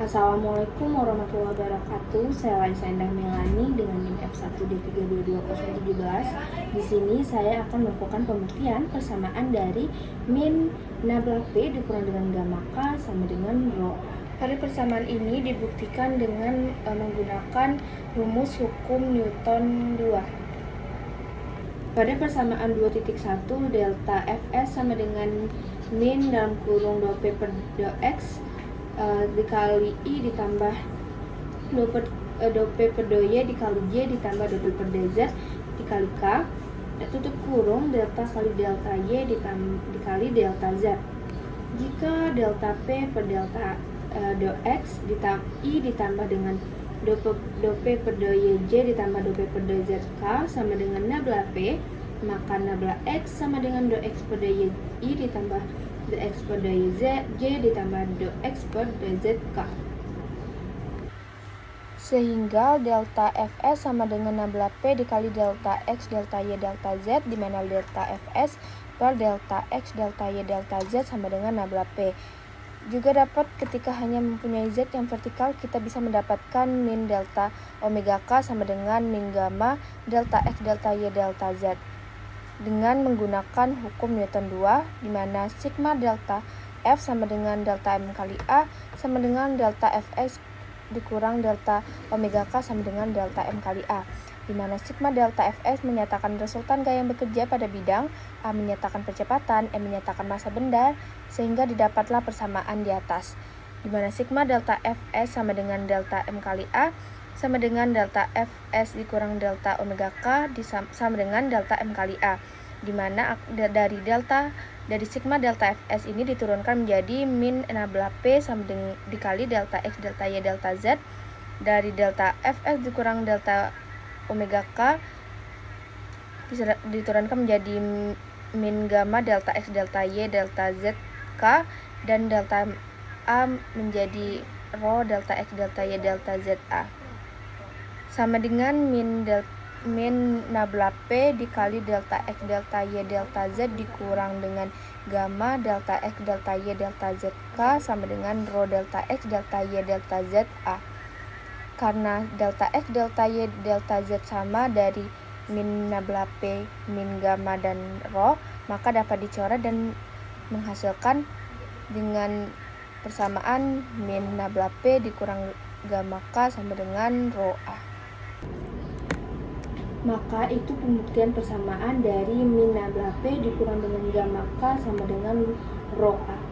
Assalamualaikum warahmatullahi wabarakatuh. Saya Laisa Endah Melani dengan NIM F1D322017. Di sini saya akan melakukan pembuktian persamaan dari min nabla P dikurang dengan gamma K sama dengan rho. Pada persamaan ini dibuktikan dengan menggunakan rumus hukum Newton 2. Pada persamaan 2.1 delta Fs sama dengan min dalam kurung 2P per 2X dikali I ditambah 2P per 2Y dikali Y ditambah 2P per 2Z dikali K, tutup kurung delta kali delta Y dikali delta Z. Jika delta P per delta 2X I ditambah dengan 2P per 2YJ ditambah 2P per 2ZK sama dengan nabla P, maka nabla X sama dengan 2X per 2Y ditambah 2X per 2YJ ditambah 2X per 2ZK. Sehingga delta Fs sama dengan nabla P dikali delta X, delta Y, delta Z, di mana delta Fs per delta X, delta Y, delta Z sama dengan nabla P. Juga dapat ketika hanya mempunyai Z yang vertikal, kita bisa mendapatkan min delta omega K sama dengan min gamma delta X, delta Y, delta Z dengan menggunakan hukum Newton 2, di mana sigma delta F sama dengan delta M kali A sama dengan delta Fx dikurang delta omega K sama dengan delta M kali A, di mana sigma delta Fs menyatakan resultan gaya yang bekerja pada bidang, A menyatakan percepatan, M menyatakan massa benda, sehingga didapatlah persamaan di atas, di mana sigma delta Fs sama dengan delta M kali A sama dengan delta Fs dikurang delta omega K sama dengan delta M kali A, di mana dari sigma delta Fs ini diturunkan menjadi min nabla P sama dengan dikali delta X, delta Y, delta Z, dari delta Fs dikurang delta omega K diturunkan menjadi min gamma delta X, delta Y, delta Z K, dan delta A menjadi rho delta X, delta Y, delta Z A sama dengan min nabla P dikali delta X, delta Y, delta Z dikurang dengan gamma delta X, delta Y, delta Z K sama dengan rho delta X, delta Y, delta Z A. Karena delta X, delta Y, delta Z sama dari min nabla P, min gamma, dan rho, maka dapat dicoret dan menghasilkan dengan persamaan min nabla P dikurang gamma K sama dengan rho A. Maka itu pembuktian persamaan dari min nabla P dikurang dengan gamma K sama dengan rho A.